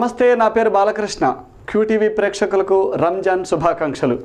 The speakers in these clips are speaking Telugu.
నమస్తే, నా పేరు బాలకృష్ణ. క్యూటీవీ ప్రేక్షకులకు రంజాన్ శుభాకాంక్షలు.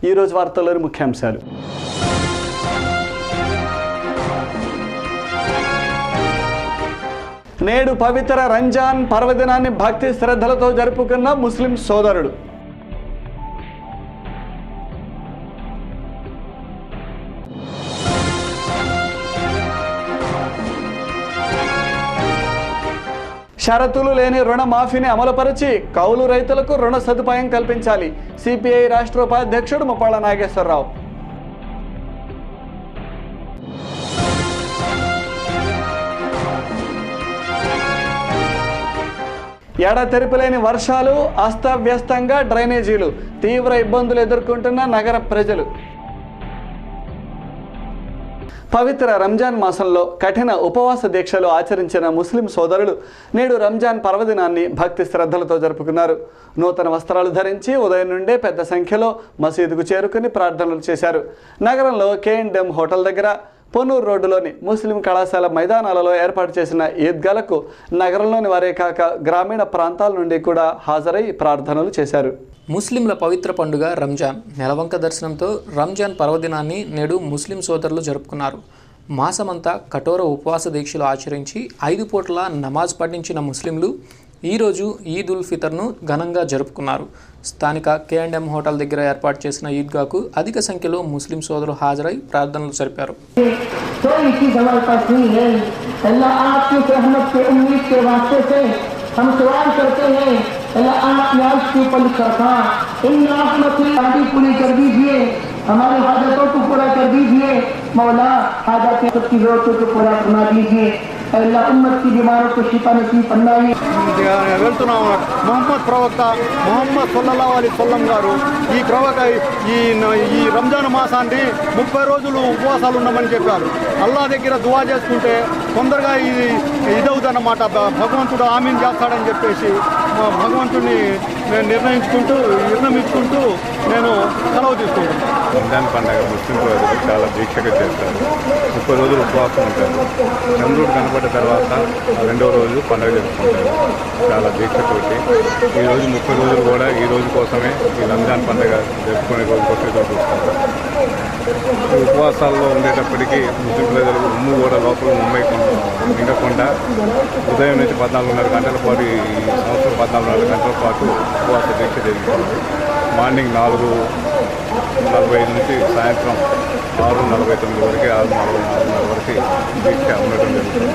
ఈరోజు వార్తల్లోని ముఖ్యాంశాలు. నేడు పవిత్ర రంజాన్ పర్వదినాన్ని భక్తి శ్రద్ధలతో జరుపుకున్న ముస్లిం సోదరుడు. షరతులు లేని రుణమాఫీని అమలుపరిచి కౌలు రైతులకు రుణ సదుపాయం కల్పించాలి. సిపిఐ రాష్ట్ర ఉపాధ్యక్షుడు ముప్పాళ్ళ నాగేశ్వరరావు. ఎడతెరిపిలేని వర్షాలు, అస్తవ్యస్తంగా డ్రైనేజీలు, తీవ్ర ఇబ్బందులు ఎదుర్కొంటున్న నగర ప్రజలు. పవిత్ర రంజాన్ మాసంలో కఠిన ఉపవాస దీక్షలు ఆచరించిన ముస్లిం సోదరులు నేడు రంజాన్ పర్వదినాన్ని భక్తి శ్రద్ధలతో జరుపుకున్నారు. నూతన వస్త్రాలు ధరించి ఉదయం నుండే పెద్ద సంఖ్యలో మసీదుకు చేరుకుని ప్రార్థనలు చేశారు. నగరంలో K&M హోటల్ దగ్గర, పొన్నూరు రోడ్డులోని ముస్లిం కళాశాల మైదానాలలో ఏర్పాటు చేసిన ఈద్గాలకు నగరంలోని వారే కాక గ్రామీణ ప్రాంతాల నుండి కూడా హాజరై ప్రార్థనలు చేశారు. ముస్లింల పవిత్ర పండుగ రంజాన్ నెలవంక దర్శనంతో రంజాన్ పర్వదినాన్ని నేడు ముస్లిం సోదరులు జరుపుకున్నారు. మాసమంతా కఠోర ఉపవాస దీక్షలు ఆచరించి 5 పూటల నమాజ్ పఠించిన ముస్లింలు ఈరోజు ఈద్ ఉల్ ఫితర్ను ఘనంగా జరుపుకున్నారు. స్థానిక K&M హోటల్ దగ్గర ఏర్పాటు చేసిన ఈద్గాకు అధిక సంఖ్యలో ముస్లిం సోదరులు హాజరై ప్రార్థనలు జరిపారు. हम सवाल करते हैं अल्लाह आप न्याज के ऊपर लिखा इन रहमत पूरी कर दीजिए, हमारी हाजतों को पूरा कर दीजिए मौला, हाजत सबकी जरूरतों को पूरा करना दीजिए अल्लाह, उम्मत की बीमारों को शिफा नसीब फरमाइए. వెళ్తున్నాము. మొహమ్మద్ ప్రవక్త మొహమ్మద్ సల్లల్లాహు అలైహి వసల్లం గారు ఈ రంజాన్ మాసాన్ని 30 రోజులు ఉపవాసాలు ఉండమని చెప్పారు. అల్లా దగ్గర దువా చేసుకుంటే తొందరగా ఇదవుతుందన్నమాట. భగవంతుడు ఆమీన్ చేస్తాడని చెప్పేసి భగవంతుడిని నేను నిర్ణయించుకుంటూ నేను సెలవు తీసుకుంటాను. రంజాన్ పండుగ ముస్లిం ప్రజలు చాలా దీక్షగా చేస్తారు. 30 రోజులు ఉపవాసం ఉంటారు. చంద్రుడు కనబడ్డ తర్వాత 2వ రోజు పండుగ జరుపుకుంటారు చాలా దీక్షతోటి. ఈరోజు 30 రోజులు కూడా ఈ రోజు కోసమే, ఈ రంజాన్ పండుగ జరుపుకునే రోజు కోసం ఎదురు చూస్తారు. ఉపవాసాల్లో ఉండేటప్పటికీ ముస్లిం ప్రజలు ఉమ్ము కూడా లోపల మింగకుండా ఉదయం నుంచి 14:30 గంటల పాటు, ఈ సంవత్సరం 14:30 గంటల పాటు ఉపవాస దీక్ష జరుగుతుంది. మార్నింగ్ 4:45 నుంచి సాయంత్రం 6:49 వరకు 6:40 వరకు దీక్ష ఉండటం జరుగుతుంది.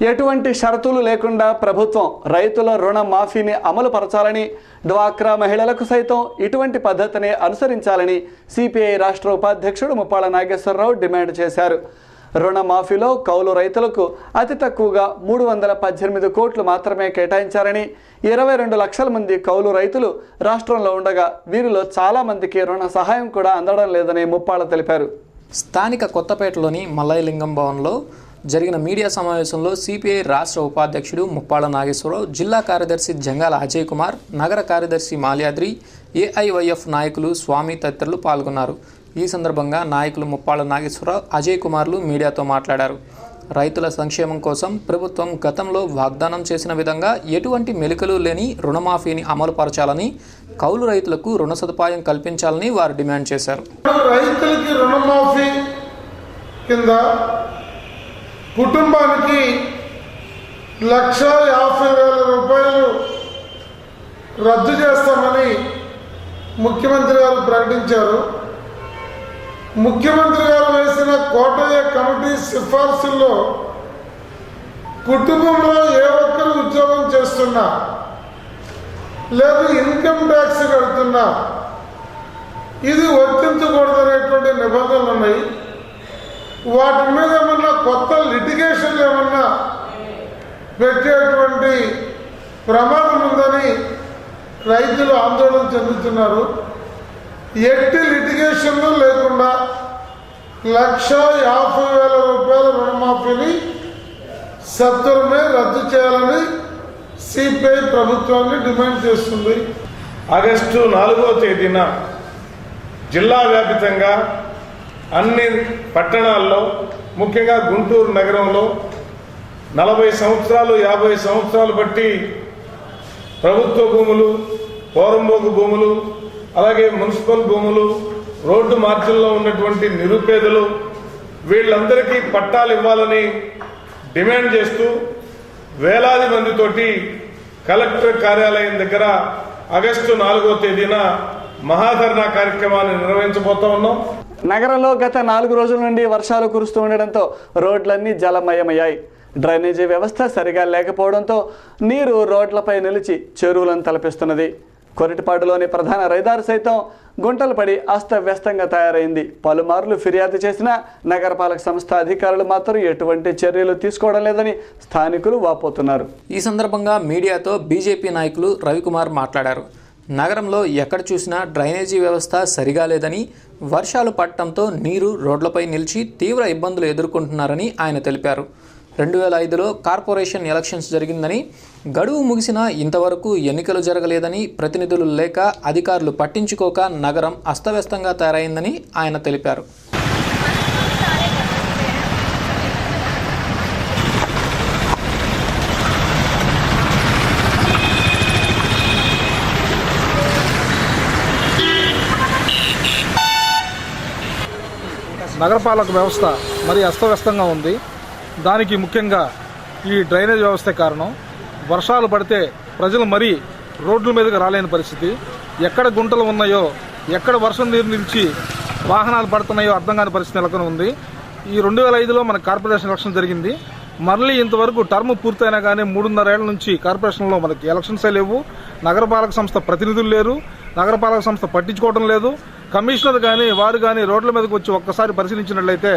ఎటువంటి షరతులు లేకుండా ప్రభుత్వం రైతుల రుణ మాఫీని అమలు పరచాలని, డ్వాక్రా మహిళలకు సైతం ఇటువంటి పద్ధతిని అనుసరించాలని సిపిఐ రాష్ట్ర ఉపాధ్యక్షుడు ముప్పాళ్ళ నాగేశ్వరరావు డిమాండ్ చేశారు. రుణమాఫీలో కౌలు రైతులకు అతి తక్కువగా 318 కోట్లు మాత్రమే కేటాయించారని, 22 లక్షల మంది కౌలు రైతులు రాష్ట్రంలో ఉండగా వీరిలో చాలా మందికి రుణ సహాయం కూడా అందడం లేదని ముప్పాళ్ళ తెలిపారు. స్థానిక కొత్తపేటలోని మల్లయ్యలింగం భవన్లో జరిగిన మీడియా సమావేశంలో సిపిఐ రాష్ట్ర ఉపాధ్యక్షుడు ముప్పాళ్ళ నాగేశ్వరరావు, జిల్లా కార్యదర్శి జంగాల అజయ్ కుమార్, నగర కార్యదర్శి మాల్యాద్రి, ఏఐవైఎఫ్ నాయకులు స్వామి తదితరులు పాల్గొన్నారు. ఈ సందర్భంగా నాయకులు ముప్పాళ్ళ నాగేశ్వరరావు, అజయ్ కుమార్లు మీడియాతో మాట్లాడారు. రైతుల సంక్షేమం కోసం ప్రభుత్వం గతంలో వాగ్దానం చేసిన విధంగా ఎటువంటి మెలికలు లేని రుణమాఫీని అమలు పరచాలని, కౌలు రైతులకు రుణ సదుపాయం కల్పించాలని వారు డిమాండ్ చేశారు. రైతులకి రుణమాఫీ కింద కుటుంబానికి 1,50,000 రూపాయలు రద్దు చేస్తామని ముఖ్యమంత్రి గారు ప్రకటించారు. ముఖ్యమంత్రి గారు వేసిన కోటయ్య కమిటీ సిఫార్సుల్లో కుటుంబంలో ఏ ఒక్కరు ఉద్యోగం చేస్తున్నా లేదు ఇన్కమ్ ట్యాక్స్ కడుతున్నా ఇది వర్తించకూడదనేటువంటి నిబంధనలు ఉన్నాయి. వాటి మీద ఏమన్నా కొత్త లిటిగేషన్ ఏమన్నా పెట్టేటువంటి ప్రమాదం ఉందని రైతులు ఆందోళన చెందుతున్నారు. ఎట్టి లిటిగేషన్లు లేకుండా 1,50,000 రూపాయల రుణమాఫీని సత్వరమే రద్దు చేయాలని సిపిఐ ప్రభుత్వాన్ని డిమాండ్ చేస్తుంది. ఆగస్టు 4వ తేదీన జిల్లా వ్యాపితంగా అన్ని పట్టణాల్లో, ముఖ్యంగా గుంటూరు నగరంలో 40 సంవత్సరాలు 50 సంవత్సరాలు బట్టి ప్రభుత్వ భూములు, పోరంబోకు భూములు, అలాగే మున్సిపల్ భూములు, రోడ్డు మార్జిన్లో ఉన్నటువంటి నిరుపేదలు వీళ్ళందరికీ పట్టాలు ఇవ్వాలని డిమాండ్ చేస్తూ వేలాది మందితోటి కలెక్టర్ కార్యాలయం దగ్గర ఆగస్టు 4వ తేదీన మహాధర్నా కార్యక్రమాన్ని నిర్వహించబోతా ఉన్నాం. నగరంలో గత 4 రోజుల నుండి వర్షాలు కురుస్తూ ఉండడంతో రోడ్లన్నీ జలమయమయ్యాయి. డ్రైనేజీ వ్యవస్థ సరిగా లేకపోవడంతో నీరు రోడ్లపై నిలిచి చెరువులను తలపిస్తున్నది. కొరిటిపాడులోని ప్రధాన రహదారి సైతం గుంటలు పడి అస్తవ్యస్తంగా తయారైంది. పలుమార్లు ఫిర్యాదు చేసినా నగరపాలక సంస్థ అధికారులు మాత్రం ఎటువంటి చర్యలు తీసుకోవడం లేదని స్థానికులు వాపోతున్నారు. ఈ సందర్భంగా మీడియాతో బీజేపీ నాయకులు రవికుమార్ మాట్లాడారు. నగరంలో ఎక్కడ చూసినా డ్రైనేజీ వ్యవస్థ సరిగా లేదని, వర్షాలు పడటంతో నీరు రోడ్లపై నిలిచి తీవ్ర ఇబ్బందులు ఎదుర్కొంటున్నారని ఆయన తెలిపారు. 2005లో కార్పొరేషన్ ఎలక్షన్స్ జరిగిందని, గడువు ముగిసినా ఇంతవరకు ఎన్నికలు జరగలేదని, ప్రతినిధులు లేక అధికారులు పట్టించుకోక నగరం అస్తవ్యస్తంగా తయారైందని ఆయన తెలిపారు. నగరపాలక వ్యవస్థ మరి అస్తవ్యస్తంగా ఉంది. దానికి ముఖ్యంగా ఈ డ్రైనేజ్ వ్యవస్థే కారణం. వర్షాలు పడితే ప్రజలు మరీ రోడ్ల మీదకి రాలేని పరిస్థితి. ఎక్కడ గుంటలు ఉన్నాయో, ఎక్కడ వర్షం నీరు నిలిచి వాహనాలు పడుతున్నాయో అర్థం కాని పరిస్థితి నెలకొని ఉంది. ఈ 2005లో మన కార్పొరేషన్ ఎలక్షన్ జరిగింది. మళ్ళీ ఇంతవరకు టర్మ్ పూర్తయినా కానీ 3.5 ఏళ్ల నుంచి కార్పొరేషన్లో మనకి ఎలక్షన్సే లేవు. నగరపాలక సంస్థ ప్రతినిధులు లేరు. నగరపాలక సంస్థ పట్టించుకోవడం లేదు. కమిషనర్ కానీ వారు కానీ రోడ్ల మీదకి వచ్చి ఒక్కసారి పరిశీలించినట్లయితే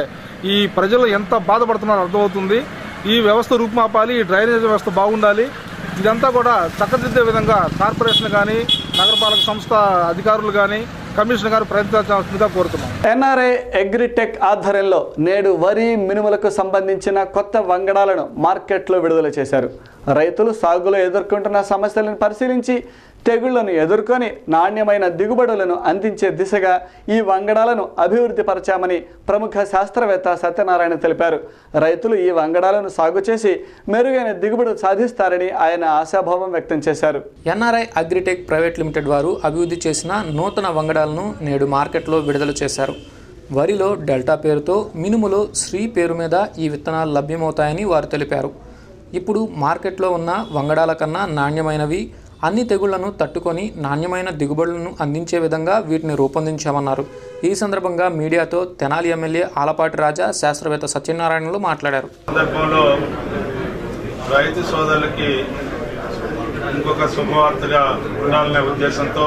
ఈ ప్రజలు ఎంత బాధపడుతున్నారో అర్థమవుతుంది. ఈ వ్యవస్థ రూపుమాపాలి, ఈ డ్రైనేజ్ వ్యవస్థ బాగుండాలి. ఇదంతా కూడా చక్కదిద్దే విధంగా కార్పొరేషన్ కానీ నగరపాలక సంస్థ అధికారులు కానీ కమిషనర్ గారు ప్రయత్నించాల్సిందిగా కోరుతున్నాం. ఎన్ఆర్ఐ అగ్రిటెక్ ఆధ్వర్యంలో నేడు వరి, మినుములకు సంబంధించిన కొత్త వంగడాలను మార్కెట్లో విడుదల చేశారు. రైతులు సాగులో ఎదుర్కొంటున్న సమస్యలను పరిశీలించి తెగుళ్లను ఎదుర్కొని నాణ్యమైన దిగుబడులను అందించే దిశగా ఈ వంగడాలను అభివృద్ధి పరచామని ప్రముఖ శాస్త్రవేత్త సత్యనారాయణ తెలిపారు. రైతులు ఈ వంగడాలను సాగు చేసి మెరుగైన దిగుబడులు సాధిస్తారని ఆయన ఆశాభావం వ్యక్తం చేశారు. ఎన్ఆర్ఐ అగ్రిటెక్ ప్రైవేట్ లిమిటెడ్ వారు అభివృద్ధి చేసిన నూతన వంగడాలను నేడు మార్కెట్లో విడుదల చేశారు. వరిలో డెల్టా పేరుతో, మినుములో శ్రీ పేరు మీద ఈ విత్తనాలు లభ్యమవుతాయని వారు తెలిపారు. ఇప్పుడు మార్కెట్లో ఉన్న వంగడాల కన్నా నాణ్యమైనవి, అన్ని తెగుళ్లను తట్టుకొని నాణ్యమైన దిగుబడులను అందించే విధంగా వీటిని రూపొందించామన్నారు. ఈ సందర్భంగా మీడియాతో తెనాలి ఎమ్మెల్యే ఆలపాటి రాజా, శాస్త్రవేత్త సత్యనారాయణలు మాట్లాడారు. సందర్భంలో రైతు సోదరులకి ఇంకొక శుభవార్తగా ఉండాలనే ఉద్దేశంతో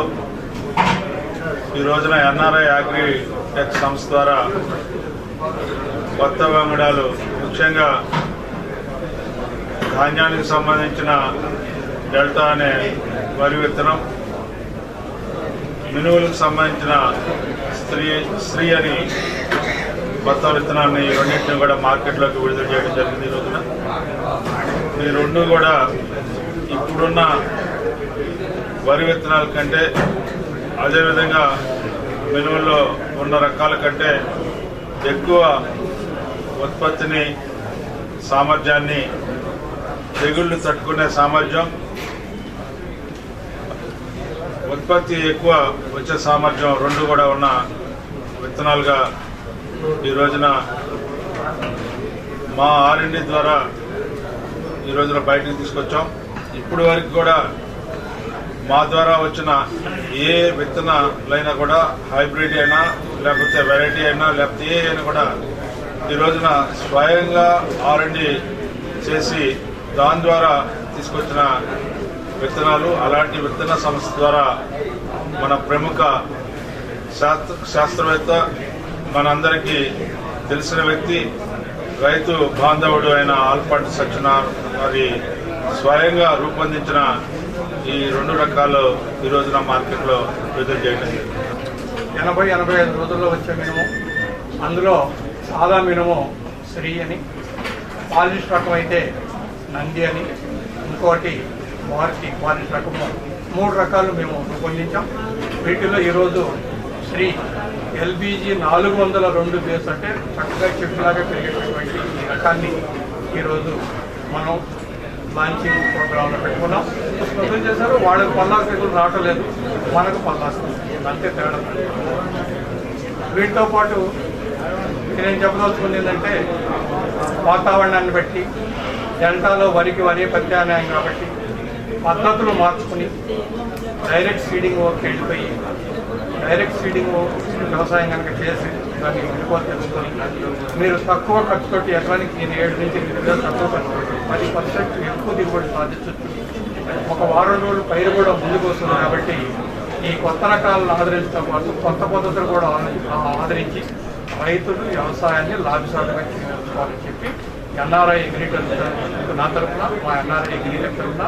ఈ రోజున ఎన్ఆర్ఐ అగ్రిటెక్ సంస్థ ద్వారా కొత్త వంగడాలు, ముఖ్యంగా ధాన్యానికి సంబంధించిన డెల్టా అనే వరి విత్తనం, మినువులకు సంబంధించిన శ్రీ అని కొత్త విత్తనాన్ని రెండింటిని కూడా మార్కెట్లోకి విడుదల చేయడం జరిగింది. ఈ రోజున ఈ రెండు కూడా ఇప్పుడున్న వరి విత్తనాల కంటే, అదేవిధంగా మినువుల్లో ఉన్న రకాల కంటే ఎక్కువ ఉత్పత్తిని, సామర్థ్యాన్ని, తెగుళ్లు తట్టుకునే సామర్థ్యం, ఉత్పత్తి ఎక్కువ వచ్చే సామర్థ్యం రెండు కూడా ఉన్న విత్తనాలుగా ఈ రోజున మా R&D ద్వారా ఈ రోజున బయటకు తీసుకొచ్చాం. ఇప్పుడు వరకు కూడా మా ద్వారా వచ్చిన ఏ విత్తనాలైనా కూడా, హైబ్రిడ్ అయినా లేకపోతే వెరైటీ అయినా లేకపోతే ఏ అయినా కూడా ఈ రోజున స్వయంగా R&D చేసి దాని ద్వారా తీసుకొచ్చిన విత్తనాలు. అలాంటి విత్తన సంస్థ ద్వారా మన ప్రముఖ శాస్త్రవేత్త, మనందరికీ తెలిసిన వ్యక్తి, రైతు బాంధవుడు అయిన ఆలపాటి సత్యనారాయణ గారి స్వయంగా రూపొందించిన ఈ రెండు రకాలు ఈ రోజున మార్కెట్లో విడుదల చేయడం. 80-85 రోజుల్లో వచ్చే మినుము, అందులో సాదా మినుము శ్రీ అని, పాలిష్ రకం అయితే నంది అని, ఇంకోటి మారుతి పాలిష్ రకము, 3 రకాలు మేము రూపొందించాం. వీటిలో ఈరోజు శ్రీ LBG 402 బేస్ అంటే చక్కగా చెట్టులాగా పెరిగేటటువంటి ఈ రకాన్ని ఈరోజు మనం లాంచింగ్ ప్రోగ్రాంలో పెట్టుకున్నాం. స్పష్టం చేశారు, వాళ్ళకి పల్లాస్ తెగులు రావట్లేదు, మనకు పల్లాస్ అంతే తేడా. వీటితో పాటు నేను చెప్పదలుచుకుంది ఏంటంటే, వాతావరణాన్ని బట్టి డెల్టాలో వరికి ప్రత్యామ్నాయం కాబట్టి పద్ధతులు మార్చుకుని డైరెక్ట్ సీడింగ్ వెళ్ళిపోయి డైరెక్ట్ సీడింగ్ వ్యవసాయం కనుక చేసి దాన్ని విలువ తెలుసుకొని మీరు తక్కువ ఖర్చుతోటి ఎకరానికి 7 నుంచి 8 వేలు తక్కువ ఖర్చుతోటి 10% ఎక్కువ దిగుబడి సాధించవచ్చు. ఒక వారం రోజులు పైరు కూడా ముందుకు వస్తుంది కాబట్టి ఈ కొత్త రకాలను ఆదరించడం పాటు కొత్త పద్ధతులు కూడా ఆదరించి రైతులు వ్యవసాయాన్ని లాభసాటిగా చేసుకోవాలని చెప్పి ఎన్ఆర్ఐ అగ్రికల్చర్ నా తరఫున, మా ఎన్ఆర్ఐ అగ్రికల్చర్ తరఫున,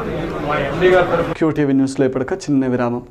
మా ఎండీ గారి తరఫున QTV న్యూస్లో ఇప్పటిక చిన్న విరామం.